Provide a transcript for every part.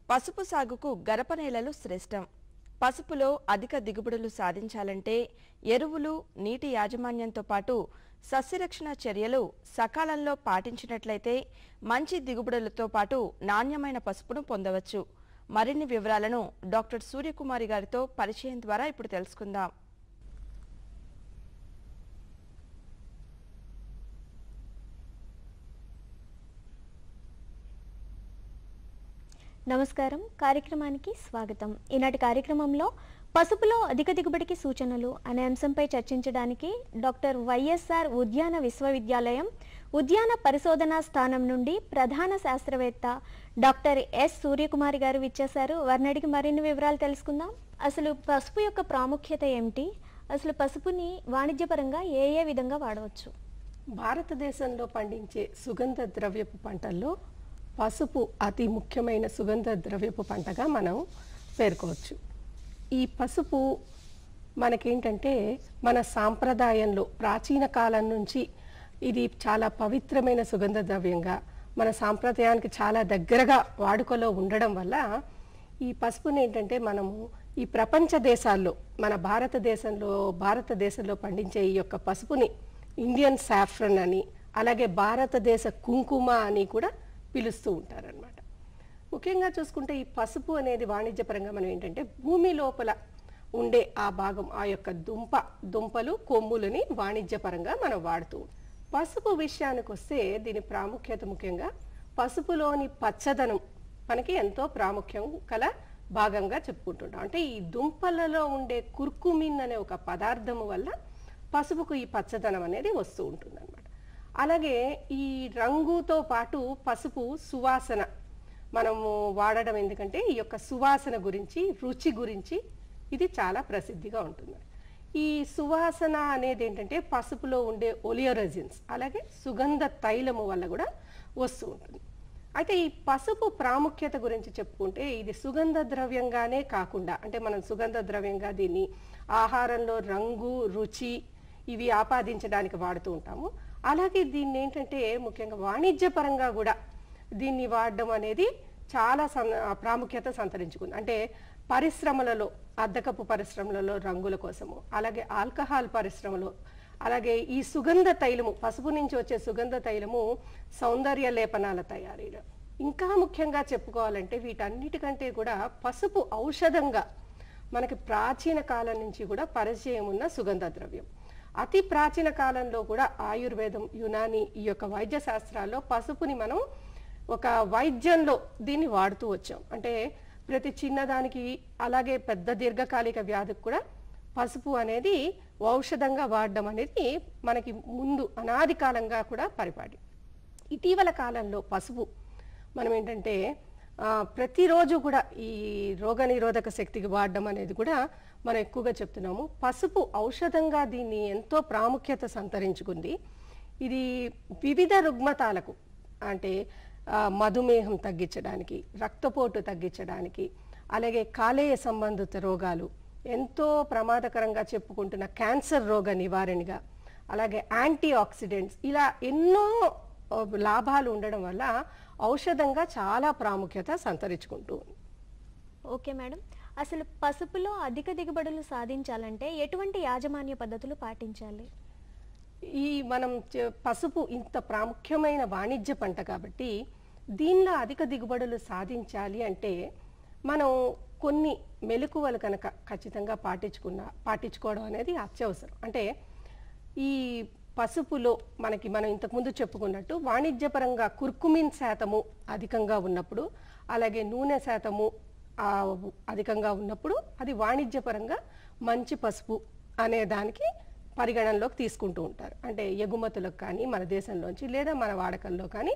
పసుపు సాగుకు గరపనేలలు శ్రేష్టం. పసుపులో అధిక దిగుబడులు సాధించాలంటే ఎరువులు, నీటి యాజమాన్యంతో పాటు సస్యరక్షణ చర్యలు సకాలంలో పాటించినట్లయితే మంచి దిగుబడులతో పాటు నాణ్యమైన పసుపును పొందవచ్చు. మరిన్ని వివరాలను డాక్టర్ సూర్యకుమారి గారితో పరిచయం ద్వారా ఇప్పుడు తెలుసుకుందాం. నమస్కారం, కార్యక్రమానికి స్వాగతం. ఈనాటి కార్యక్రమంలో పసుపులో అధిక దిగుబడికి సూచనలు అనే అంశంపై చర్చించడానికి డాక్టర్ వైఎస్ఆర్ ఉద్యాన విశ్వవిద్యాలయం ఉద్యాన పరిశోధనా స్థానం నుండి ప్రధాన శాస్త్రవేత్త డాక్టర్ ఎస్ సూర్యకుమారి గారు విచ్చేశారు. వారిని అడిగి మరిన్ని వివరాలు తెలుసుకుందాం. అసలు పసుపు యొక్క ప్రాముఖ్యత ఏమిటి? అసలు పసుపుని వాణిజ్యపరంగా ఏ విధంగా వాడవచ్చు? భారతదేశంలో పండించే సుగంధ ద్రవ్యపు పంటల్లో పసుపు అతి ముఖ్యమైన సుగంధ ద్రవ్యపు పంటగా మనం పేర్కోవచ్చు. ఈ పసుపు మనకేంటంటే మన సాంప్రదాయంలో ప్రాచీన కాలం నుంచి ఇది చాలా పవిత్రమైన సుగంధ ద్రవ్యంగా మన సాంప్రదాయానికి చాలా దగ్గరగా వాడుకలో ఉండడం వల్ల ఈ పసుపుని ఏంటంటే మనము ఈ ప్రపంచ దేశాల్లో మన భారతదేశంలో పండించే ఈ యొక్క పసుపుని ఇండియన్ సాఫ్రన్ అని, అలాగే భారతదేశ కుంకుమ అని కూడా పిలుస్తూ ఉంటారనమాట. ముఖ్యంగా చూసుకుంటే ఈ పసుపు అనేది వాణిజ్యపరంగా మనం ఏంటంటే భూమి లోపల ఉండే ఆ భాగం, ఆ యొక్క దుంపలు, కొమ్ములని వాణిజ్యపరంగా మనం వాడుతూ ఉంటాం. పసుపు విషయానికి వస్తే దీని ప్రాముఖ్యత ముఖ్యంగా పసుపులోని పచ్చదనం మనకి ఎంతో ప్రాముఖ్యం కల భాగంగా చెప్పుకుంటుంటాం. అంటే ఈ దుంపలలో ఉండే కుర్కుమిన్ అనే ఒక పదార్థము వల్ల పసుపుకు ఈ పచ్చదనం అనేది వస్తూ ఉంటుంది అనమాట. అలాగే ఈ రంగుతో పాటు పసుపు సువాసన మనము వాడడం, ఎందుకంటే ఈ యొక్క సువాసన గురించి, రుచి గురించి ఇది చాలా ప్రసిద్ధిగా ఉంటుంది. ఈ సువాసన అనేది ఏంటంటే పసుపులో ఉండే ఒలియోరెజిన్స్ అలాగే సుగంధ తైలము వల్ల కూడా వస్తూ ఉంటుంది. అయితే ఈ పసుపు ప్రాముఖ్యత గురించి చెప్పుకుంటే ఇది సుగంధ ద్రవ్యంగానే కాకుండా, అంటే మనం సుగంధ ద్రవ్యంగా దీన్ని ఆహారంలో రంగు, రుచి ఇవి ఆపాదించడానికి వాడుతూ ఉంటాము. అలాగే దీన్ని ఏంటంటే ముఖ్యంగా వాణిజ్యపరంగా కూడా దీన్ని వాడడం అనేది చాలా ప్రాముఖ్యత సంతరించుకుంది. అంటే పరిశ్రమలలో, అద్దకపు పరిశ్రమలలో రంగుల కోసము, అలాగే ఆల్కహాల్ పరిశ్రమలో, అలాగే ఈ సుగంధ తైలము, పసుపు నుంచి వచ్చే సుగంధ తైలము సౌందర్య లేపనాల తయారీలో, ఇంకా ముఖ్యంగా చెప్పుకోవాలంటే వీటన్నిటికంటే కూడా పసుపు ఔషధంగా మనకి ప్రాచీన కాలం నుంచి కూడా పరిచయం ఉన్న సుగంధ ద్రవ్యం. అతి ప్రాచీన కాలంలో కూడా ఆయుర్వేదం, యునాని ఈ యొక్క వైద్య శాస్త్రాల్లో పసుపుని మనం ఒక వైద్యంలో దీన్ని వాడుతూ వచ్చాం. అంటే ప్రతి చిన్నదానికి, అలాగే పెద్ద దీర్ఘకాలిక వ్యాధికి కూడా పసుపు అనేది ఔషధంగా వాడడం అనేది మనకి ముందు అనాది కాలంగా కూడా పరిపాటి. ఇటీవల కాలంలో పసుపు మనం ఏంటంటే ప్రతిరోజు కూడా ఈ రోగనిరోధక శక్తికి వాడడం అనేది కూడా మనం ఎక్కువగా చెప్తున్నాము. పసుపు ఔషధంగా దీన్ని ఎంతో ప్రాముఖ్యత సంతరించుకుంది. ఇది వివిధ రుగ్మతాలకు, అంటే మధుమేహం తగ్గించడానికి, రక్తపోటు తగ్గించడానికి, అలాగే కాలేయ సంబంధిత రోగాలు, ఎంతో ప్రమాదకరంగా చెప్పుకుంటున్న క్యాన్సర్ రోగ నివారణగా, అలాగే యాంటీ ఆక్సిడెంట్స్, ఇలా ఎన్నో లాభాలు ఉండడం వల్ల ఔషధంగా చాలా ప్రాముఖ్యత సంతరించుకుంటూ ఉంది. ఓకే మేడం, అసలు పసుపులో అధిక దిగుబడులు సాధించాలంటే ఎటువంటి యాజమాన్య పద్ధతులు పాటించాలి? ఈ మనం పసుపు ఇంత ప్రాముఖ్యమైన వాణిజ్య పంట కాబట్టి దీనిలో అధిక దిగుబడులు సాధించాలి అంటే మనం కొన్ని మెలకువలు కనుక ఖచ్చితంగా పాటించుకోవడం అనేది అత్యవసరం. అంటే ఈ పసుపులో మనం ఇంతకుముందు చెప్పుకున్నట్టు వాణిజ్యపరంగా కుర్కుమిన్ శాతము అధికంగా ఉన్నప్పుడు, అలాగే నూనె శాతము అధికంగా ఉన్నప్పుడు అది వాణిజ్యపరంగా మంచి పసుపు అనే దానికి పరిగణనలోకి తీసుకుంటూ ఉంటారు. అంటే ఎగుమతులకు కానీ, మన దేశంలోంచి లేదా మన వాడకంలో కానీ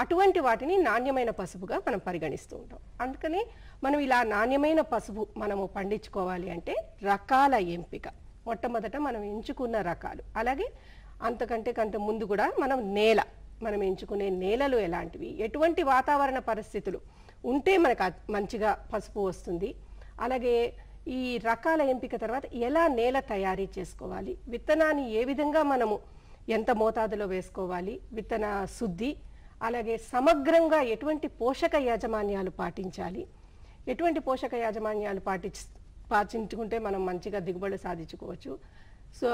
అటువంటి వాటిని నాణ్యమైన పసుపుగా మనం పరిగణిస్తూ ఉంటాం. అందుకని మనం ఇలా నాణ్యమైన పసుపు మనము పండించుకోవాలి అంటే రకాల ఎంపిక, మొట్టమొదట మనం ఎంచుకున్న రకాలు, అలాగే అంతకంటే ముందు కూడా మనం ఎంచుకునే నేలలు ఎలాంటివి, ఎటువంటి వాతావరణ పరిస్థితులు ఉంటే మనకు మంచిగా పసుపు వస్తుంది, అలాగే ఈ రకాల ఎంపిక తర్వాత ఎలా నేల తయారీ చేసుకోవాలి, విత్తనాన్ని ఏ విధంగా మనము ఎంత మోతాదులో వేసుకోవాలి, విత్తన శుద్ధి, అలాగే సమగ్రంగా ఎటువంటి పోషక యాజమాన్యాలు పాటించాలి, ఎటువంటి పోషక యాజమాన్యాలు పాటించుకుంటే మనం మంచిగా దిగుబడులు సాధించుకోవచ్చు. సో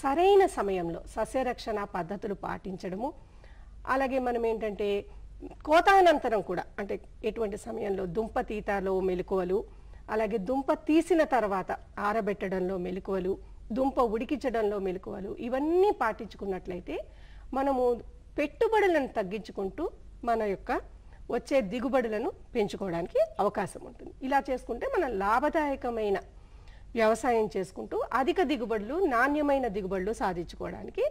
సరైన సమయంలో సస్యరక్షణ పద్ధతులు పాటించడము, అలాగే మనం ఏంటంటే కోతానంతరం కూడా అంటే ఎటువంటి సమయంలో దుంప తీతలో మెలకువలు, అలాగే దుంప తీసిన తర్వాత ఆరబెట్టడంలో మెలకువలు, దుంప ఉడికించడంలో మెలకువలు, ఇవన్నీ పాటించుకున్నట్లయితే మనము పెట్టుబడులను తగ్గించుకుంటూ మన యొక్క వచ్చే దిగుబడులను పెంచుకోవడానికి అవకాశం ఉంటుంది. ఇలా చేసుకుంటే మనం లాభదాయకమైన వ్యవసాయం చేసుకుంటూ అధిక దిగుబడులు, నాణ్యమైన దిగుబడులు సాధించుకోవడానికి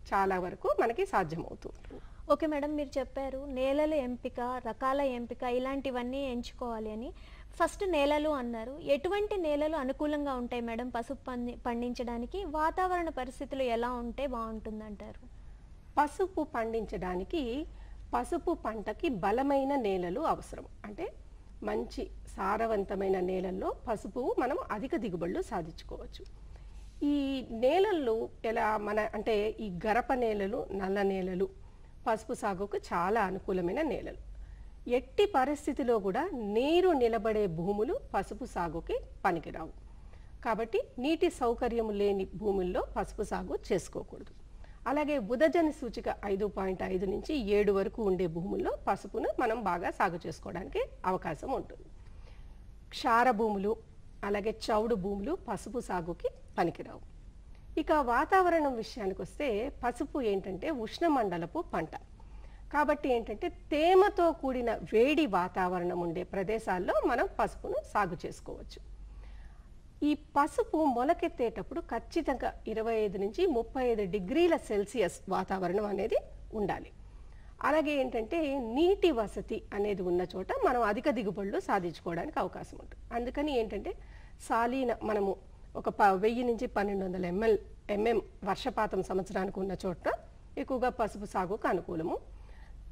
చాలా వరకు మనకి సాధ్యమవుతుంది. ఓకే మేడం, మీరు చెప్పారు నేలల ఎంపిక, రకాల ఎంపిక ఇలాంటివన్నీ ఎంచుకోవాలి అని. ఫస్ట్ నేలలు అన్నారు. ఎటువంటి నేలలు అనుకూలంగా ఉంటాయి మేడం పసుపు పండించడానికి? వాతావరణ పరిస్థితులు ఎలా ఉంటే బాగుంటుందంటారు? పసుపు పండించడానికి పసుపు పంటకి బలమైన నేలలు అవసరం. అంటే మంచి సారవంతమైన నేలల్లో పసుపు మనం అధిక దిగుబడులు సాధించుకోవచ్చు. ఈ నేలల్లో ఎలా అంటే ఈ గరప నేలలు, నల్ల నేలలు పసుపు సాగుకు చాలా అనుకూలమైన నేలలు. ఎట్టి పరిస్థితిలో కూడా నీరు నిలబడే భూములు పసుపు సాగుకి పనికిరావు. కాబట్టి నీటి సౌకర్యం లేని భూముల్లో పసుపు సాగు చేసుకోకూడదు. అలాగే ఉదజన సూచిక 5.5 నుంచి 7 వరకు ఉండే భూముల్లో పసుపును మనం బాగా సాగు చేసుకోవడానికి అవకాశం ఉంటుంది. క్షార భూములు, అలాగే చౌడు భూములు పసుపు సాగుకి పనికిరావు. ఇక వాతావరణం విషయానికి వస్తే పసుపు ఏంటంటే ఉష్ణమండలపు పంట. కాబట్టి ఏంటంటే తేమతో కూడిన వేడి వాతావరణం ఉండే ప్రదేశాల్లో మనం పసుపును సాగు చేసుకోవచ్చు. ఈ పసుపు మొలకెత్తేటప్పుడు ఖచ్చితంగా 25 నుంచి 35 డిగ్రీల సెల్సియస్ వాతావరణం అనేది ఉండాలి. అలాగే ఏంటంటే నీటి వసతి అనేది ఉన్న చోట మనం అధిక దిగుబడులు సాధించుకోవడానికి అవకాశం ఉంటుంది. అందుకని ఏంటంటే మనము ఒక 1000 నుంచి 1200 mm వర్షపాతం సంవత్సరానికి ఉన్న చోట ఎక్కువగా పసుపు సాగుకు అనుకూలము.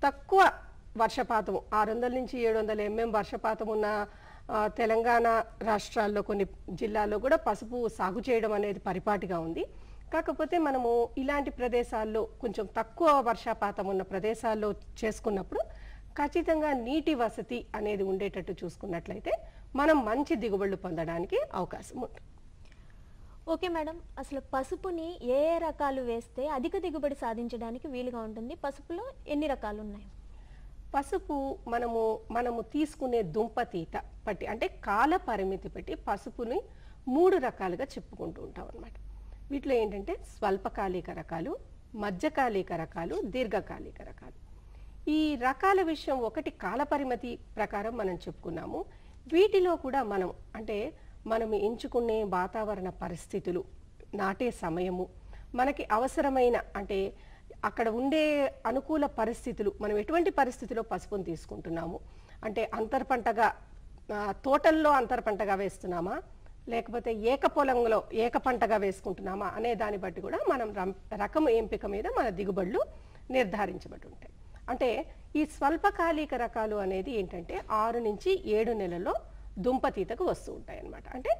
తక్కువ వర్షపాతం 600 నుంచి 700 mm వర్షపాతం ఉన్న తెలంగాణ రాష్ట్రాల్లో కొన్ని జిల్లాల్లో కూడా పసుపు సాగు చేయడం అనేది పరిపాటిగా ఉంది. కాకపోతే మనము ఇలాంటి ప్రదేశాల్లో కొంచెం తక్కువ వర్షపాతం ఉన్న ప్రదేశాల్లో చేసుకున్నప్పుడు ఖచ్చితంగా నీటి వసతి అనేది ఉండేటట్టు చూసుకున్నట్లయితే మనం మంచి దిగుబడులు పొందడానికి అవకాశం ఉంటుంది. ఓకే మేడం, అసలు పసుపుని ఏ ఏ రకాలు వేస్తే అధిక దిగుబడి సాధించడానికి వీలుగా ఉంటుంది? పసుపులో ఎన్ని రకాలు ఉన్నాయి? పసుపు మనము తీసుకునే దుంప తీత పట్టి అంటే కాల పరిమితి బట్టి పసుపుని 3 రకాలుగా చెప్పుకుంటూ ఉంటాం అన్నమాట. వీటిలో ఏంటంటే స్వల్పకాలిక రకాలు, మధ్యకాలిక రకాలు, దీర్ఘకాలిక రకాలు. ఈ రకాల విషయం ఒకటి కాల పరిమితి ప్రకారం మనం చెప్పుకున్నాము. వీటిలో కూడా మనం ఎంచుకునే వాతావరణ పరిస్థితులు, నాటే సమయము, మనకి అవసరమైన అంటే అక్కడ ఉండే అనుకూల పరిస్థితులు, మనం ఎటువంటి పరిస్థితిలో పసుపును తీసుకుంటున్నాము అంటే అంతర్పంటగా తోటల్లో అంతర్పంటగా వేస్తున్నామా, లేకపోతే ఏకపొలంలో ఏకపంటగా వేసుకుంటున్నామా అనే దాన్ని బట్టి కూడా మనం రకం ఎంపిక మీద మన దిగుబడులు నిర్ధారించబడి ఉంటాయి. అంటే ఈ స్వల్పకాలిక రకాలు అనేది ఏంటంటే 6 నుంచి 7 నెలల్లో దుంపతీతకు వస్తూ ఉంటాయి అన్నమాట. అంటే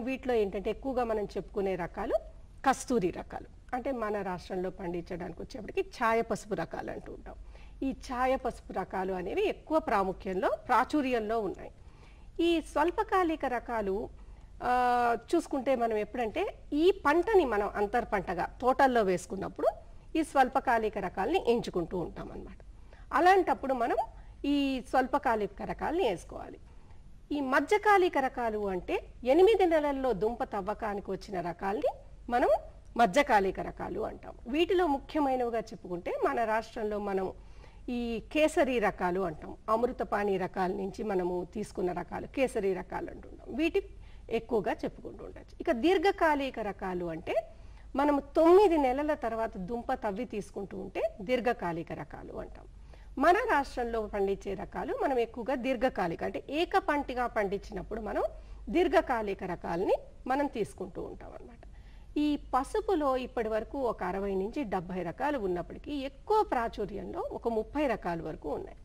వీటిలో ఏంటంటే ఎక్కువగా మనం చెప్పుకునే రకాలు కస్తూరి రకాలు. అంటే మన రాష్ట్రంలో పండించడానికి వచ్చేప్పటికి ఛాయ పసుపు రకాలు అంటూ ఉంటాం. ఈ ఛాయ పసుపు రకాలు అనేవి ఎక్కువ ప్రాచుర్యంలో ఉన్నాయి. ఈ స్వల్పకాలిక రకాలు చూసుకుంటే మనం ఎప్పుడంటే ఈ పంటని మనం అంతర్పంటగా తోటల్లో వేసుకున్నప్పుడు ఈ స్వల్పకాలిక రకాలని ఎంచుకుంటూ ఉంటాం అన్నమాట. అలాంటప్పుడు మనం ఈ స్వల్పకాలిక రకాలని వేసుకోవాలి. ఈ మధ్యకాలిక రకాలు అంటే 8 నెలల్లో దుంప తవ్వకానికి వచ్చిన రకాల్ని మనం మధ్యకాలిక రకాలు అంటాం. వీటిలో ముఖ్యమైనవిగా చెప్పుకుంటే మన రాష్ట్రంలో మనం ఈ కేసరి రకాలు అంటాం. అమృతపాణి రకాల నుంచి మనము తీసుకున్న రకాలు కేసరి రకాలు అంటుంటాం. వీటి ఎక్కువగా చెప్పుకుంటూ ఉండొచ్చు. ఇక దీర్ఘకాలిక రకాలు అంటే మనము 9 నెలల తర్వాత దుంప తవ్వి తీసుకుంటూ ఉంటే దీర్ఘకాలిక రకాలు అంటాం. మన రాష్ట్రంలో పండించే రకాలు మనం ఎక్కువగా దీర్ఘకాలిక అంటే ఏకపంటిగా పండించినప్పుడు మనం దీర్ఘకాలిక రకాలని మనం తీసుకుంటూ ఉంటాం అన్నమాట. ఈ పసుపులో ఇప్పటి వరకు ఒక 60 నుంచి 70 రకాలు ఉన్నప్పటికీ ఎక్కువ ప్రాచుర్యంలో ఒక 30 రకాల వరకు ఉన్నాయి.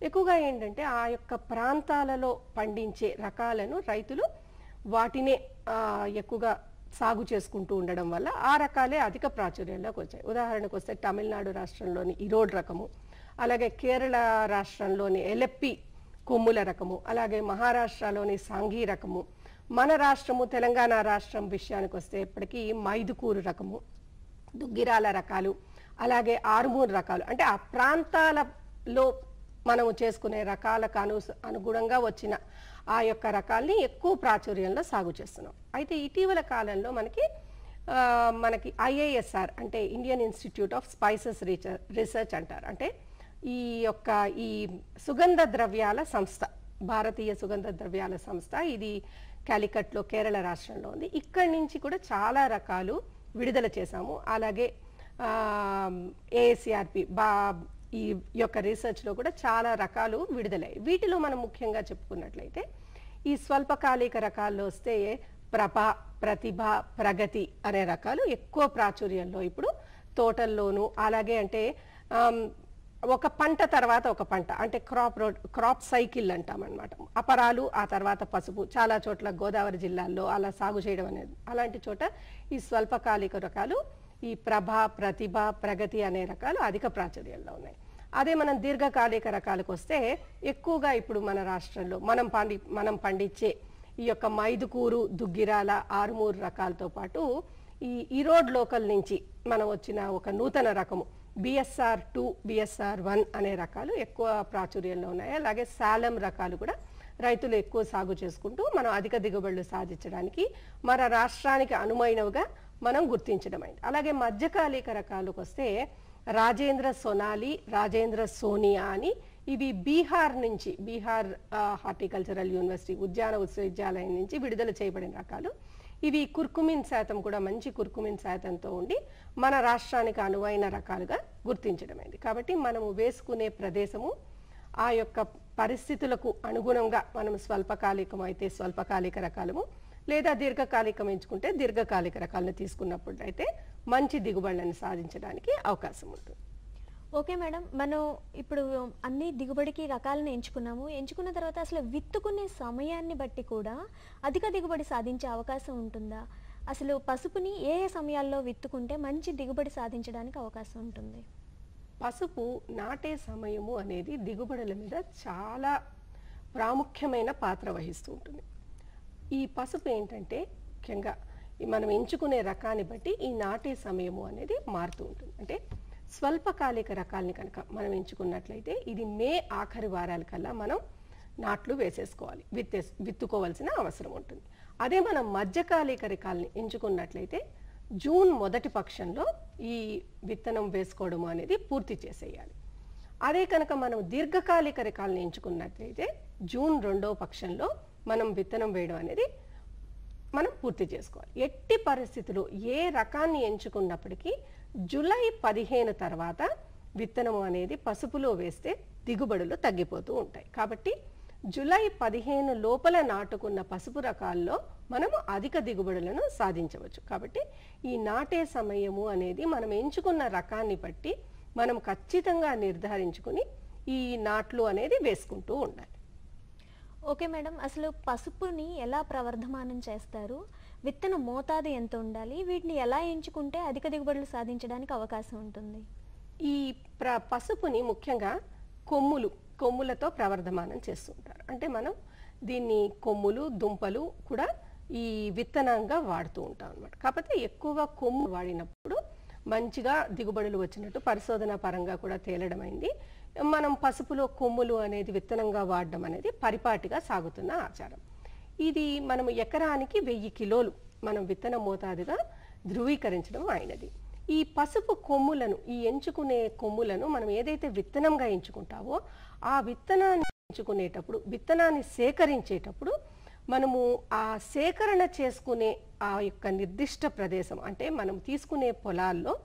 ఎక్కువగా ఏంటంటే ఆ యొక్క ప్రాంతాలలో పండించే రకాలను రైతులు వాటినే ఎక్కువగా సాగు చేసుకుంటూ ఉండడం వల్ల ఆ రకాలే అధిక ప్రాచుర్యంలోకి వచ్చాయి. ఉదాహరణకు వస్తే తమిళనాడు రాష్ట్రంలోని ఇరోడ్ రకము, అలాగే కేరళ రాష్ట్రంలోని ఎలెప్పి కొమ్ముల రకము, అలాగే మహారాష్ట్రలోని సాంఘీ రకము, మన రాష్ట్రము తెలంగాణ రాష్ట్రం విషయానికి వస్తే ఇప్పటికీ మైదుకూరు రకము, దుగ్గిరాల రకాలు, అలాగే ఆరుమూరు రకాలు, అంటే ఆ ప్రాంతాలలో మనము చేసుకునే రకాలకు అనుగుణంగా వచ్చిన ఆ యొక్క రకాల్ని ఎక్కువ ప్రాచుర్యంలో సాగు చేస్తున్నాం. అయితే ఇటీవల కాలంలో మనకి IISR అంటే Indian institute of spices research అంటారు. అంటే ఈ సుగంధ ద్రవ్యాల సంస్థ, భారతీయ సుగంధ ద్రవ్యాల సంస్థ, ఇది కాలికట్లో కేరళ రాష్ట్రంలో ఉంది. ఇక్కడి నుంచి కూడా చాలా రకాలు విడుదల చేశాము. అలాగే AACRP ఈ యొక్క రీసెర్చ్లో కూడా చాలా రకాలు విడుదలయ్యాయి. వీటిలో మనం ముఖ్యంగా చెప్పుకున్నట్లయితే ఈ స్వల్పకాలిక రకాల్లో వస్తే ప్రభ, ప్రతిభ, ప్రగతి అనే రకాలు ఎక్కువ ప్రాచుర్యంలో ఇప్పుడు తోటల్లోనూ, అలాగే అంటే ఒక పంట తర్వాత ఒక పంట, అంటే క్రాప్ సైకిల్ అంటామన్నమాట. అపరాలు, ఆ తర్వాత పసుపు, చాలా చోట్ల గోదావరి జిల్లాల్లో అలా సాగు చేయడం అనేది, అలాంటి చోట ఈ స్వల్పకాలిక రకాలు ఈ ప్రభ, ప్రతిభ, ప్రగతి అనే రకాలు అధిక ప్రాచుర్యంలో ఉన్నాయి. అదే మనం దీర్ఘకాలిక రకాలకు వస్తే ఎక్కువగా ఇప్పుడు మన రాష్ట్రంలో మనం పండించే ఈ యొక్క మైదుకూరు, దుగ్గిరాల, ఆరుమూరు రకాలతో పాటు ఈ ఈరోడ్ లోకల్ నుంచి మనం వచ్చిన ఒక నూతన రకము BSR2, BSR1 అనే రకాలు ఎక్కువ ప్రాచుర్యంలో ఉన్నాయి. అలాగే సాలం రకాలు కూడా రైతులు ఎక్కువ సాగు చేసుకుంటూ మనం అధిక దిగుబడులు సాధించడానికి మన రాష్ట్రానికి అనువైనవిగా మనం గుర్తించడమైంది. అలాగే మధ్యకాలిక రకాలకు వస్తే రాజేంద్ర సోనాలి, రాజేంద్ర సోనియా అని ఇవి బీహార్ హార్టికల్చరల్ యూనివర్సిటీ ఉద్యాన విశ్వవిద్యాలయం నుంచి విడుదల చేయబడిన రకాలు. ఇవి కుర్కుమిన్ శాతం కూడా మంచి కుర్కుమిన్ శాతంతో ఉండి మన రాష్ట్రానికి అనువైన రకాలుగా గుర్తించడమైంది. కాబట్టి మనము వేసుకునే ప్రదేశము, ఆ యొక్క పరిస్థితులకు అనుగుణంగా మనం స్వల్పకాలికం అయితే స్వల్పకాలిక రకాలము, లేదా దీర్ఘకాలికం ఎంచుకుంటే దీర్ఘకాలిక రకాలను తీసుకున్నప్పుడు అయితే మంచి దిగుబడులను సాధించడానికి అవకాశం ఉంటుంది. ఓకే మేడం, మనం ఇప్పుడు అన్ని దిగుబడికి రకాలను ఎంచుకున్న తర్వాత అసలు విత్తుకునే సమయాన్ని బట్టి కూడా అధిక దిగుబడి సాధించే అవకాశం ఉంటుందా? అసలు పసుపుని ఏ సమయాల్లో విత్తుకుంటే మంచి దిగుబడి సాధించడానికి అవకాశం ఉంటుంది? పసుపు నాటే సమయము అనేది దిగుబడుల మీద చాలా ప్రాముఖ్యమైన పాత్ర వహిస్తూ ఉంటుంది. ఈ పసుపు ఏంటంటే ముఖ్యంగా మనం ఎంచుకునే రకాన్ని బట్టి ఈ నాటే సమయము అనేది మారుతూ ఉంటుంది. అంటే స్వల్పకాలిక రకాలని కనుక మనం ఎంచుకున్నట్లయితే ఇది మే ఆఖరి వారాల కల్లా మనం నాట్లు వేసేసుకోవాలి, విత్తుకోవాల్సిన అవసరం ఉంటుంది. అదే మనం మధ్యకాలిక రకాలని ఎంచుకున్నట్లయితే జూన్ మొదటి పక్షంలో ఈ విత్తనం వేసుకోవడం అనేది పూర్తి చేసేయాలి. అదే కనుక మనం దీర్ఘకాలిక రకాలను ఎంచుకున్నట్లయితే జూన్ రెండవ పక్షంలో మనం విత్తనం వేయడం అనేది మనం పూర్తి చేసుకోవాలి. ఎట్టి పరిస్థితుల్లో ఏ రకాన్ని ఎంచుకున్నప్పటికీ జూలై 15 తర్వాత విత్తనము అనేది పసుపులో వేస్తే దిగుబడులు తగ్గిపోతూ ఉంటాయి. కాబట్టి జూలై 15 లోపల నాటుకున్న పసుపు రకాల్లో మనము అధిక దిగుబడులను సాధించవచ్చు. కాబట్టి ఈ నాటే సమయము అనేది మనం ఎంచుకున్న రకాన్ని బట్టి మనం ఖచ్చితంగా నిర్ధారించుకుని ఈ నాట్లు అనేది వేసుకుంటూ ఉండాలి. ఓకే మేడం, అసలు పసుపుని ఎలా ప్రవర్ధమానం చేస్తారు? విత్తన మోతాదు ఎంత ఉండాలి? వీటిని ఎలా ఎంచుకుంటే అధిక దిగుబడులు సాధించడానికి అవకాశం ఉంటుంది? ఈ పసుపుని ముఖ్యంగా కొమ్ములతో ప్రవర్ధమానం చేస్తుంటారు. అంటే మనం దీన్ని కొమ్ములు, దుంపలు కూడా ఈ విత్తనంగా వాడుతూ ఉంటాం అన్నమాట. కాకపోతే ఎక్కువగా కొమ్ము వాడినప్పుడు మంచిగా దిగుబడులు వచ్చినట్టు పరిశోధన పరంగా కూడా తేలడమైంది. మనం పసుపులో కొమ్ములు అనేది విత్తనంగా వాడడం అనేది పరిపాటిగా సాగుతున్న ఆచారం. ఇది మనం ఎకరానికి 1000 కిలోలు మనం విత్తన మోతాదుగా ధృవీకరించడం అయినది. ఈ పసుపు కొమ్ములను, ఈ ఎంచుకునే కొమ్ములను మనం ఏదైతే విత్తనంగా ఎంచుకుంటావో ఆ విత్తనాన్ని ఎంచుకునేటప్పుడు, విత్తనాన్ని సేకరించేటప్పుడు మనము ఆ సేకరణ చేసుకునే ఆ యొక్క నిర్దిష్ట ప్రదేశం, అంటే మనం తీసుకునే పొలాల్లో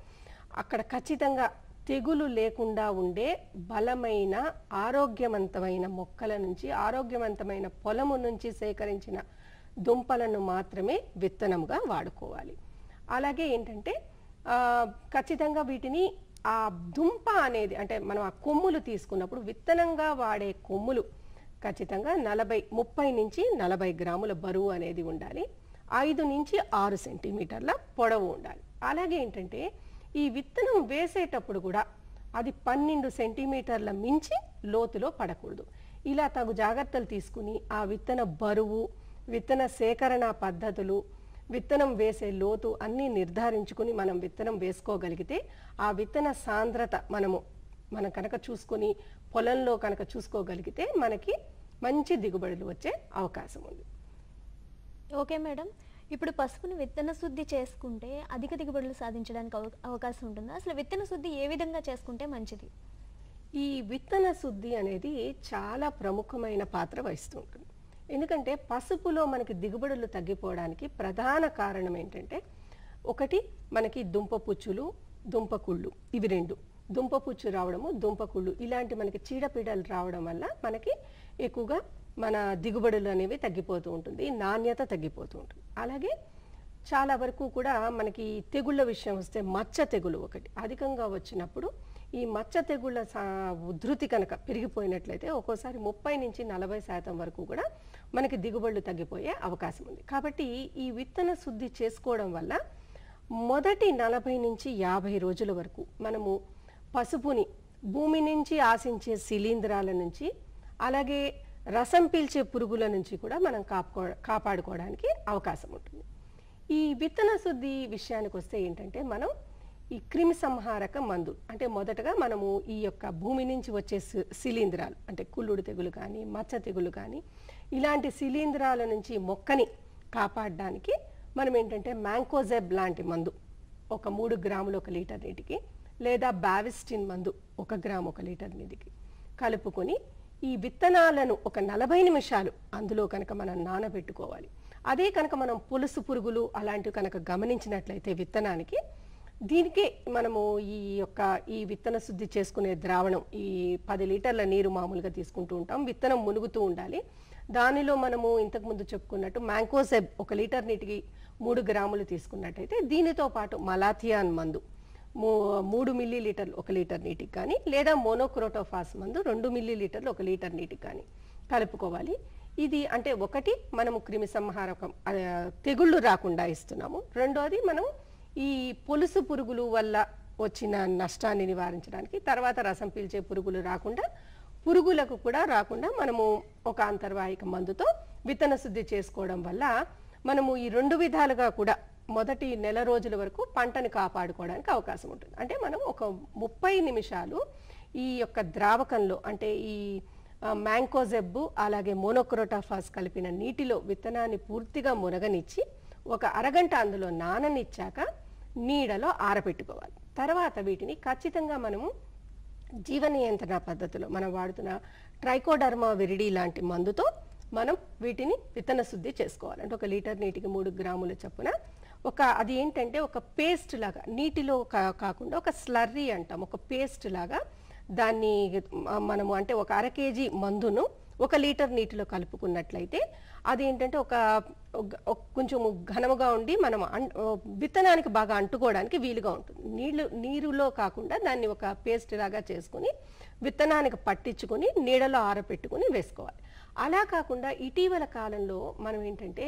అక్కడ ఖచ్చితంగా తెగులు లేకుండా ఉండే బలమైన ఆరోగ్యవంతమైన మొక్కల నుంచి, ఆరోగ్యవంతమైన పొలము నుంచి సేకరించిన దుంపలను మాత్రమే విత్తనంగా వాడుకోవాలి. అలాగే ఏంటంటే ఖచ్చితంగా వీటిని ఆ దుంప అనేది, అంటే మనం ఆ కొమ్ములు తీసుకున్నప్పుడు విత్తనంగా వాడే కొమ్ములు ఖచ్చితంగా 30 నుంచి 40 గ్రాముల బరువు అనేది ఉండాలి. 5 నుంచి 6 సెంటీమీటర్ల పొడవు ఉండాలి. అలాగే ఏంటంటే ఈ విత్తనం వేసేటప్పుడు కూడా అది 12 సెంటీమీటర్ల మించి లోతులో పడకూడదు. ఇలా తగు జాగ్రత్తలు తీసుకుని ఆ విత్తన బరువు, విత్తన సేకరణ పద్ధతులు, విత్తనం వేసే లోతు అన్నీ నిర్ధారించుకుని మనం విత్తనం వేసుకోగలిగితే ఆ విత్తన సాంద్రత మనం కనుక చూసుకొని పొలంలో కనుక చూసుకోగలిగితే మనకి మంచి దిగుబడులు వచ్చే అవకాశం ఉంది. ఓకే మేడం, ఇప్పుడు పసుపును విత్తన శుద్ధి చేసుకుంటే అధిక దిగుబడులు సాధించడానికి అవకాశం ఉంటుందా? అసలు విత్తన శుద్ధి ఏ విధంగా చేసుకుంటే మంచిది? ఈ విత్తన శుద్ధి అనేది చాలా ప్రముఖమైన పాత్ర వహిస్తూ ఉంటుంది. ఎందుకంటే పసుపులో మనకి దిగుబడులు తగ్గిపోవడానికి ప్రధాన కారణం ఏంటంటే, ఒకటి మనకి దుంపపుచ్చులు, దుంపకుళ్ళు, ఇవి రెండు. దుంపపుచ్చు రావడము, దుంపకుళ్ళు ఇలాంటి మనకి చీడపీడలు రావడం వల్ల మనకి ఎక్కువగా మన దిగుబడులు అనేవి తగ్గిపోతూ ఉంటుంది, నాణ్యత తగ్గిపోతూ ఉంటుంది. అలాగే చాలా వరకు కూడా మనకి తెగుళ్ళ విషయం వస్తే మచ్చ తెగులు ఒకటి అధికంగా వచ్చినప్పుడు ఈ మచ్చ తెగుళ్ళ ఉధృతి కనుక పెరిగిపోయినట్లయితే ఒక్కోసారి 30 నుంచి 40% వరకు కూడా మనకి దిగుబడులు తగ్గిపోయే అవకాశం ఉంది. కాబట్టి ఈ విత్తన శుద్ధి చేసుకోవడం వల్ల మొదటి 40 నుంచి 50 రోజుల వరకు మనము పసుపుని భూమి నుంచి ఆశించే శిలీంధ్రాల నుంచి, అలాగే రసం పీల్చే పురుగుల నుంచి కూడా మనం కాపాడుకోవడానికి అవకాశం ఉంటుంది. ఈ విత్తన శుద్ధి విషయానికి వస్తే ఏంటంటే, మనం ఈ క్రిమి సంహారక మందు అంటే మొదటగా మనము ఈ యొక్క భూమి నుంచి వచ్చే శిలీంధ్రాలు అంటే కుళ్ళుడు తెగులు కానీ, మచ్చ తెగులు కానీ, ఇలాంటి శిలీంధ్రాల నుంచి మొక్కని కాపాడడానికి మనం ఏంటంటే మ్యాంకోజెబ్ లాంటి మందు ఒక 3 గ్రాములు 1 లీటర్ నీటికి, లేదా బావిస్టిన్ మందు 1 గ్రాము 1 లీటర్ నీటికి కలుపుకొని ఈ విత్తనాలను ఒక 40 నిమిషాలు అందులో కనుక మనం నానబెట్టుకోవాలి. అదే కనుక మనం పులుసు పురుగులు అలాంటివి కనుక గమనించినట్లయితే విత్తనానికి, దీనికే మనము ఈ విత్తన శుద్ధి చేసుకునే ద్రావణం ఈ 10 లీటర్ల నీరు మామూలుగా తీసుకుంటూ ఉంటాం. విత్తనం మునుగుతూ ఉండాలి. దానిలో మనము ఇంతకుముందు చెప్పుకున్నట్టు మ్యాంకోజెబ్ 1 లీటర్ నీటికి 3 గ్రాములు తీసుకున్నట్టయితే దీనితో పాటు మలాథియాన్ మందు 3 మిల్లీలీటర్లు 1 లీటర్ నీటికి కానీ, లేదా మోనోక్రోటోఫాస్ మందు 2 మిల్లీలీటర్లు 1 లీటర్ నీటికి కానీ కలుపుకోవాలి. ఇది అంటే ఒకటి మనము క్రిమి సంహారకం తెగుళ్ళు రాకుండా ఇస్తున్నాము. రెండోది మనం ఈ పొలుసు పురుగులు వల్ల వచ్చిన నష్టాన్ని నివారించడానికి, తర్వాత రసం పీల్చే పురుగులు రాకుండా, పురుగులకు కూడా రాకుండా మనము ఒక అంతర్వాహిక మందుతో విత్తన శుద్ధి చేసుకోవడం వల్ల మనము ఈ 2 విధాలుగా కూడా మొదటి నెల రోజుల వరకు పంటని కాపాడుకోవడానికి అవకాశం ఉంటుంది. అంటే మనం ఒక 30 నిమిషాలు ఈ యొక్క ద్రావకంలో అంటే ఈ మ్యాంకోజెబ్ అలాగే మోనోక్రోటోఫాస్ కలిపిన నీటిలో విత్తనాన్ని పూర్తిగా మునగనిచ్చి ఒక అరగంట అందులో నాననిచ్చాక నీడలో ఆరబెట్టుకోవాలి. తర్వాత వీటిని ఖచ్చితంగా మనము జీవ నియంత్రణ పద్ధతిలో మనం వాడుతున్న ట్రైకోడర్మా విరిడి లాంటి మందుతో మనం వీటిని విత్తన శుద్ధి చేసుకోవాలి. అంటే 1 లీటర్ నీటికి 3 గ్రాముల చొప్పున అది ఏంటంటే ఒక పేస్ట్ లాగా, నీటిలో కాకుండా ఒక స్లర్రీ అంటాం, ఒక పేస్ట్ లాగా దాన్ని మనము అంటే ఒక 1/2 కేజీ మందును 1 లీటర్ నీటిలో కలుపుకున్నట్లయితే అది ఏంటంటే కొంచెం ఘనముగా ఉండి మనం విత్తనానికి బాగా అంటుకోవడానికి వీలుగా ఉంటుంది. నీరులో కాకుండా దాన్ని ఒక పేస్ట్ లాగా చేసుకుని విత్తనానికి పట్టించుకొని నీడలో ఆరబెట్టుకుని వేసుకోవాలి. అలా కాకుండా ఇటీవల కాలంలో మనం ఏంటంటే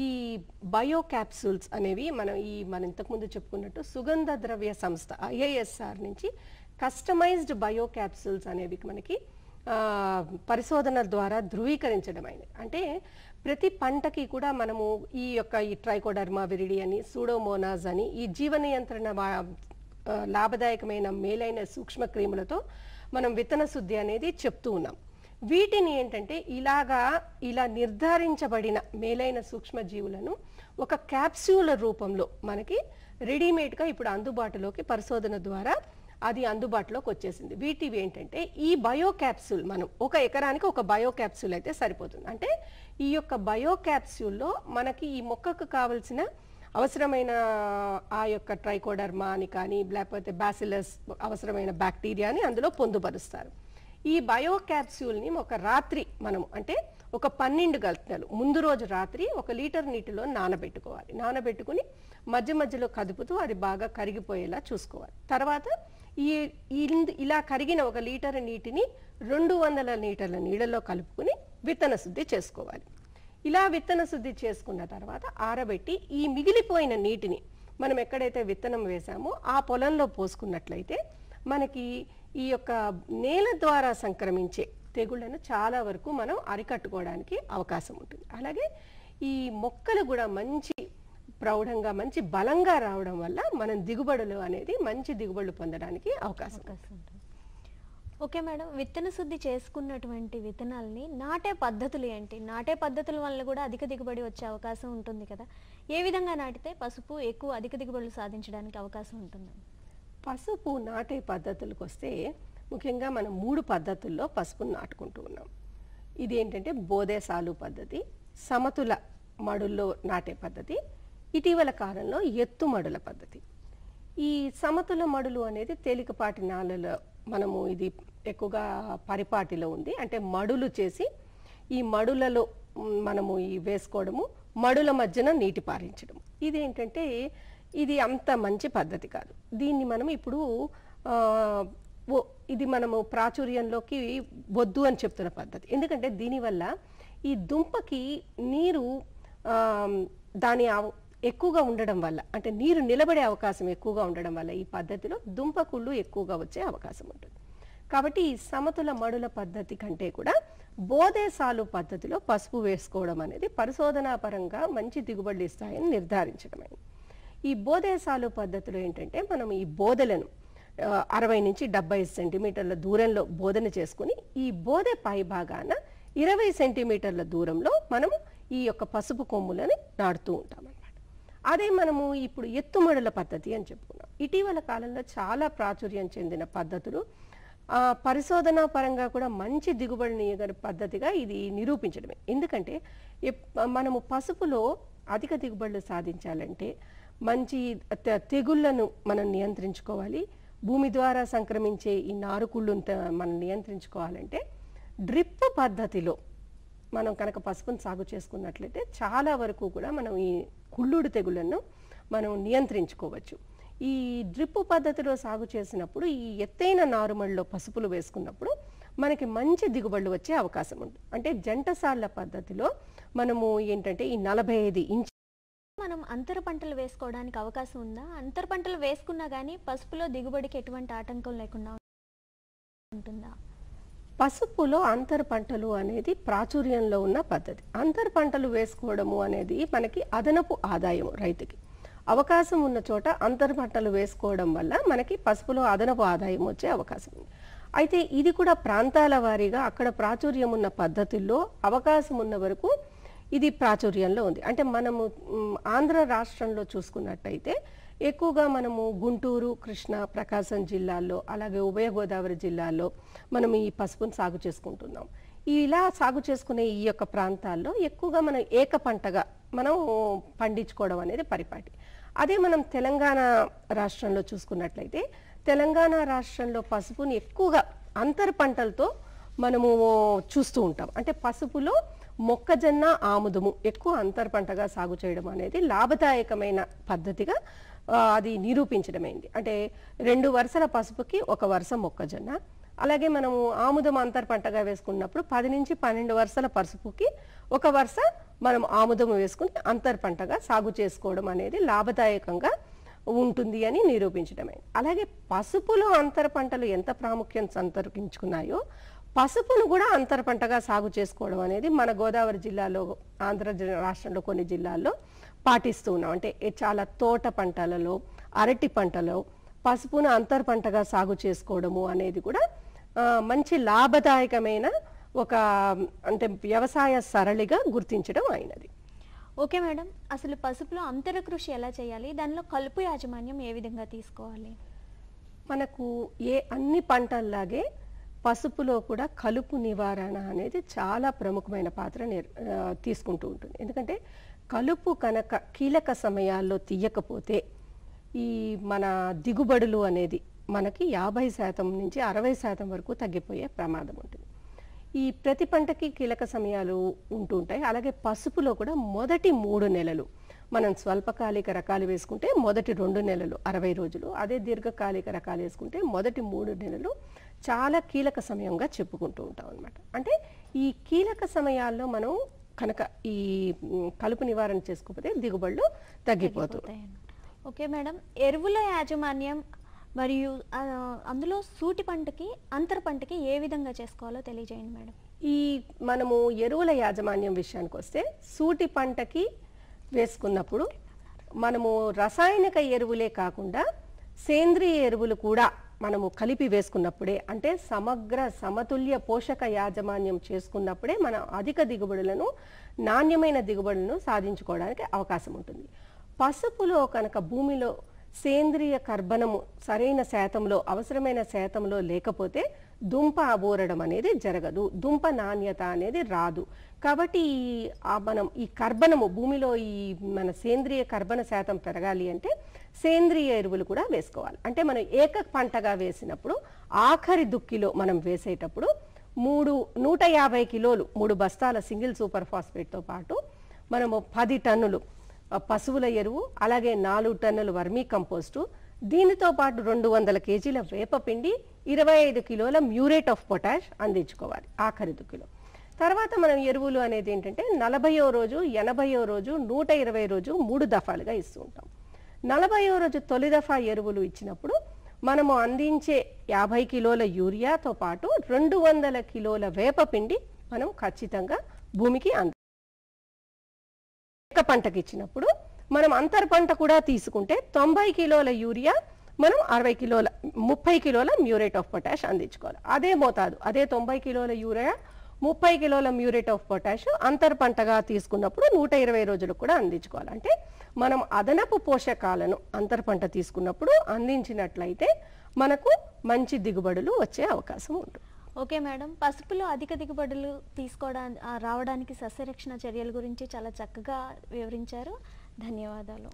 ఈ బయో క్యాప్సూల్స్ అనేవి మనం ఇంతకుముందు చెప్పుకున్నట్టు సుగంధ ద్రవ్య సంస్థ IISR నుంచి కస్టమైజ్డ్ బయో క్యాప్సూల్స్ అనేవి మనకి పరిశోధన ద్వారా ధృవీకరించడమైనది. అంటే ప్రతి పంటకి కూడా మనము ఈ ట్రైకోడర్మా విరిడి అని, సూడోమోనాస్ అని ఈ జీవ నియంత్రణ లాభదాయకమైన మేలైన సూక్ష్మ క్రిములతో మనం విత్తన శుద్ధి అనేది చెప్తూ ఉన్నాం. వీటిని ఏంటంటే ఇలా నిర్ధారించబడిన మేలైన సూక్ష్మజీవులను ఒక క్యాప్సూల్ రూపంలో మనకి రెడీమేడ్గా ఇప్పుడు అందుబాటులోకి పరిశోధన ద్వారా అది అందుబాటులోకి వచ్చేసింది. వీటివి ఏంటంటే ఈ బయో క్యాప్సూల్ మనం 1 ఎకరానికి 1 బయో క్యాప్సూల్ అయితే సరిపోతుంది. అంటే ఈ యొక్క బయో క్యాప్సూల్లో మనకి ఈ మొక్కకు కావలసిన అవసరమైన ఆ యొక్క ట్రైకోడర్మా అని కానీ, లేకపోతే బ్యాసిలస్ అవసరమైన బ్యాక్టీరియాని అందులో పొందుపరుస్తారు. ఈ బయో క్యాప్సూల్ని ఒక రాత్రి మనము అంటే ఒక 12 గంటలు ముందు రోజు రాత్రి 1 లీటర్ నీటిలో నానబెట్టుకోవాలి. నానబెట్టుకుని మధ్య మధ్యలో కదుపుతూ అది బాగా కరిగిపోయేలా చూసుకోవాలి. తర్వాత ఇలా కరిగిన 1 లీటర్ నీటిని 200 లీటర్ల నీళ్ళలో కలుపుకుని విత్తన శుద్ధి చేసుకోవాలి. ఇలా విత్తన శుద్ధి చేసుకున్న తర్వాత ఆరబెట్టి ఈ మిగిలిపోయిన నీటిని మనం ఎక్కడైతే విత్తనం వేసామో ఆ పొలంలో పోసుకున్నట్లయితే మనకి ఈ యొక్క నేల ద్వారా సంక్రమించే తెగుళ్లను చాలా వరకు మనం అరికట్టుకోవడానికి అవకాశం ఉంటుంది. అలాగే ఈ మొక్కలు కూడా మంచి ప్రౌఢంగా మంచి బలంగా రావడం వల్ల మనం దిగుబడులు అనేది మంచి దిగుబడులు పొందడానికి అవకాశం ఉంటుంది. ఓకే మేడం, విత్తన శుద్ధి చేసుకున్నటువంటి విత్తనాలని నాటే పద్ధతులు ఏంటి? నాటే పద్ధతుల వల్ల కూడా అధిక దిగుబడి వచ్చే అవకాశం ఉంటుంది కదా. ఏ విధంగా నాటితే పసుపు ఎక్కువ అధిక దిగుబడులు సాధించడానికి అవకాశం ఉంటుంది? పసుపు నాటే పద్ధతులకు వస్తే ముఖ్యంగా మనం 3 పద్ధతుల్లో పసుపును నాటుకుంటూ ఉన్నాం. ఇది ఏంటంటే బోదే సాలు పద్ధతి, సమతుల మడుల్లో నాటే పద్ధతి, ఇటీవల కాలంలో ఎత్తు మడుల పద్ధతి. ఈ సమతుల మడులు అనేది తేలికపాటి నాలలో మనము ఇది ఎక్కువగా పరిపాటిలో ఉంది. అంటే మడులు చేసి ఈ మడులలో మనము ఈ వేసుకోవడము, మడుల మధ్యన నీటి పారించడం. ఇదేంటంటే ఇది అంత మంచి పద్ధతి కాదు. దీన్ని మనం ఇప్పుడు ఇది మనము ప్రాచుర్యంలోకి వద్దు అని చెప్తున్న పద్ధతి. ఎందుకంటే దీనివల్ల ఈ దుంపకి నీరు దాని ఎక్కువగా ఉండడం వల్ల, అంటే నీరు నిలబడే అవకాశం ఎక్కువగా ఉండడం వల్ల ఈ పద్ధతిలో దుంపకుళ్ళు ఎక్కువగా వచ్చే అవకాశం ఉంటుంది. కాబట్టి ఈ సమతుల మడుల పద్ధతి కంటే కూడా బోదేసాలు పద్ధతిలో పసుపు వేసుకోవడం అనేది పరిశోధనాపరంగా మంచి దిగుబడులు ఇస్తాయని నిర్ధారించడమైంది. ఈ బోదేసాలు పద్ధతిలో ఏంటంటే మనం ఈ బోదెలను 60 నుంచి 70 సెంటీమీటర్ల దూరంలో బోధన చేసుకుని ఈ బోదె పై భాగాన 20 సెంటీమీటర్ల దూరంలో మనం ఈ యొక్క పసుపు కొమ్ములను నాటుతూ ఉంటాం అన్నమాట. అదే మనము ఇప్పుడు ఎత్తుమడుల పద్ధతి అని చెప్పుకున్నాం. ఇటీవల కాలంలో చాలా ప్రాచుర్యం చెందిన పద్ధతులు, పరిశోధనా పరంగా కూడా మంచి దిగుబడిని పద్ధతిగా ఇది నిరూపించడమే. ఎందుకంటే మనము పసుపులో అధిక దిగుబడులు సాధించాలంటే మంచి తెగుళ్లను మనం నియంత్రించుకోవాలి. భూమి ద్వారా సంక్రమించే ఈ నారుకుళ్ళు మనం నియంత్రించుకోవాలంటే డ్రిప్ పద్ధతిలో మనం కనుక పసుపును సాగు చేసుకున్నట్లయితే చాలా వరకు కూడా మనం ఈ కుళ్ళుడు తెగుళ్లను మనం నియంత్రించుకోవచ్చు. ఈ డ్రిప్ పద్ధతిలో సాగు చేసినప్పుడు ఈ ఎత్తైన నారుమడిలో పసుపులు వేసుకున్నప్పుడు మనకి మంచి దిగుబడులు వచ్చే అవకాశం ఉంటుంది. అంటే జంటసాళ్ల పద్ధతిలో మనము ఏంటంటే ఈ 45 ఇంచ్ మనం అంతర పంటలు వేసుకోవడానికి అవకాశం ఉందా? అంతర పంటలు వేసుకున్నా కానీ పసుపులో దిగుబడికి ఎటువంటి ఆటంకం లేకుండా ఉంటుందా? పసుపులో అంతర పంటలు అనేది ప్రాచుర్యంలో ఉన్న పద్ధతి. అంతర పంటలు వేసుకోవడము అనేది మనకి అదనపు ఆదాయం, రైతుకి అవకాశం ఉన్న చోట అంతర పంటలు వేసుకోవడం వల్ల మనకి పసుపులో అదనపు ఆదాయం వచ్చే అవకాశం ఉంది. అయితే ఇది కూడా ప్రాంతాల వారీగా అక్కడ ప్రాచుర్యం ఉన్న పద్ధతుల్లో అవకాశం ఉన్న వరకు ఇది ప్రాచుర్యంలో ఉంది. అంటే మనము ఆంధ్ర రాష్ట్రంలో చూసుకున్నట్టయితే ఎక్కువగా మనము గుంటూరు, కృష్ణా, ప్రకాశం జిల్లాల్లో, అలాగే ఉభయ గోదావరి జిల్లాల్లో మనం ఈ పసుపును సాగు చేసుకుంటున్నాం. ఇలా సాగు చేసుకునే ఈ యొక్క ప్రాంతాల్లో ఎక్కువగా మనం ఏక పంటగా మనం పండించుకోవడం అనేది పరిపాటి. అదే మనం తెలంగాణ రాష్ట్రంలో చూసుకున్నట్లయితే తెలంగాణ రాష్ట్రంలో పసుపుని ఎక్కువగా అంతర పంటలతో మనము చూస్తూ ఉంటాం. అంటే పసుపులో మొక్కజొన్న, ఆముదము ఎక్కువ అంతర పంటగా సాగు చేయడం అనేది లాభదాయకమైన పద్ధతిగా అది నిరూపించడమైంది. అంటే 2 వరుసల పసుపుకి 1 వరుస మొక్కజొన్న, అలాగే మనము ఆముదం అంతర పంటగా వేసుకున్నప్పుడు 10 నుంచి 12 వరుసల పసుపుకి 1 వరుస మనం ఆముదం వేసుకుని అంతర పంటగా సాగు చేసుకోవడం అనేది లాభదాయకంగా ఉంటుంది అని నిరూపించడమైంది. అలాగే పసుపులో అంతర పంటలు ఎంత ప్రాముఖ్యం సంతరించుకున్నాయో పసుపును కూడా అంతర పంటగా సాగు చేసుకోవడం అనేది మన గోదావరి జిల్లాలో, ఆంధ్ర రాష్ట్రంలో కొన్ని జిల్లాల్లో పాటిస్తూ ఉన్నాం. అంటే చాలా తోట పంటలలో, అరటి పంటలో పసుపును అంతర పంటగా సాగు చేసుకోవడము అనేది కూడా మంచి లాభదాయకమైన ఒక అంటే వ్యవసాయ సరళిగా గుర్తించడం అయినది. ఓకే మేడం, అసలు పసుపులో అంతర కృషి ఎలా చేయాలి? దానిలో కలుపు యాజమాన్యం ఏ విధంగా తీసుకోవాలి? మనకు అన్ని పంటల్లాగే పసుపులో కూడా కలుపు నివారణ అనేది చాలా ప్రముఖమైన పాత్ర తీసుకుంటూ ఉంటుంది. ఎందుకంటే కలుపు కనుక కీలక సమయాల్లో తీయకపోతే ఈ మన దిగుబడులు అనేది మనకి 50% నుంచి 60% వరకు తగ్గిపోయే ప్రమాదం ఉంటుంది. ఈ ప్రతి పంటకి కీలక సమయాలు ఉంటూ ఉంటాయి. అలాగే పసుపులో కూడా మొదటి 3 నెలలు మనం స్వల్పకాలిక రకాలు వేసుకుంటే మొదటి 2 నెలలు 60 రోజులు, అదే దీర్ఘకాలిక రకాలు వేసుకుంటే మొదటి 3 నెలలు చాలా కీలక సమయంగా చెప్పుకుంటూ ఉంటాం అన్నమాట. అంటే ఈ కీలక సమయాల్లో మనం కనుక ఈ కలుపు నివారణ చేసుకోకపోతే దిగుబడులు తగ్గిపోతాయి. ఓకే మేడం, ఎరువుల యాజమాన్యం మరియు అందులో సూటి పంటకి అంతర పంటకి ఏ విధంగా చేసుకోవాలో తెలియజేయండి మేడం. ఈ మనము ఎరువుల యాజమాన్యం విషయానికి వస్తే సూటి పంటకి వేసుకున్నప్పుడు మనము రసాయనిక ఎరువులే కాకుండా సేంద్రియ ఎరువులు కూడా మనము కలిపి వేసుకున్నప్పుడే, అంటే సమగ్ర సమతుల్య పోషక యాజమాన్యం చేసుకున్నప్పుడే మన అధిక దిగుబడులను, నాణ్యమైన దిగుబడులను సాధించుకోవడానికి అవకాశం ఉంటుంది. పసుపులో కనుక భూమిలో సేంద్రియ కర్బనము సరైన శాతంలో, అవసరమైన శాతంలో లేకపోతే దుంప అబోరడం అనేది జరగదు, దుంప నాణ్యత అనేది రాదు. కాబట్టి మనం ఈ కర్బనము భూమిలో ఈ మన సేంద్రియ కర్బన శాతం పెరగాలి అంటే సేంద్రియ ఎరువులు కూడా వేసుకోవాలి. అంటే మనం ఏక పంటగా వేసినప్పుడు ఆఖరి దుక్కిలో మనం వేసేటప్పుడు 150 కిలోలు 3 బస్తాల సింగిల్ సూపర్ ఫాస్ఫేట్తో పాటు మనము 10 టన్నులు పశువుల ఎరువు, అలాగే 4 టన్నులు వర్మీ కంపోస్టు, దీనితో పాటు 200 కేజీల వేపపిండి, 25 కిలోల మ్యూరేట్ ఆఫ్ పొటాష్ అందించుకోవాలి ఆఖరి దుక్కిలో. తర్వాత మనం ఎరువులు అనేది ఏంటంటే 40వ రోజు, 80వ రోజు, 120వ రోజు 3 దఫాలుగా ఇస్తూ ఉంటాం. 40వ రోజు తొలి దఫా ఎరువులు ఇచ్చినప్పుడు మనము అందించే 50 కిలోల యూరియాతో పాటు 200 కిలోల వేపపిండి మనం ఖచ్చితంగా భూమికి ఏక పంటకి ఇచ్చినప్పుడు మనం అంతర పంట కూడా తీసుకుంటే 90 కిలోల యూరియా, మనం 30 కిలోల మ్యూరేట్ ఆఫ్ పొటాష్ అందించుకోవాలి. అదే మోతాదు, అదే 90 కిలోల యూరియా, 30 కిలోల మ్యూరేట్ ఆఫ్ పొటాష్ అంతర పంటగా తీసుకున్నప్పుడు 120 రోజులకు కూడా అందించుకోవాలి. అంటే మనం అదనపు పోషకాలను అంతర పంట తీసుకున్నప్పుడు అందించినట్లయితే మనకు మంచి దిగుబడులు వచ్చే అవకాశం ఉంటుంది. ఓకే మేడం, పసుపులో అధిక దిగుబడులు రావడానికి సస్యరక్షణ చర్యల గురించి చాలా చక్కగా వివరించారు. ధన్యవాదాలు.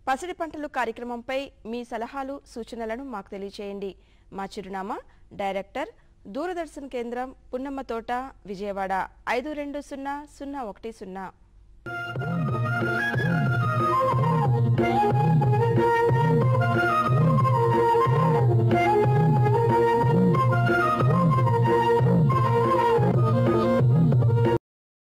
పసిడి పంటలు కార్యక్రమంపై మీ సలహాలు, సూచనలను మాకు తెలియచేయండి. మా చిరునామా డైరెక్టర్, దూరదర్శన్ కేంద్రం, పున్నమ్మ తోట, విజయవాడ 520010.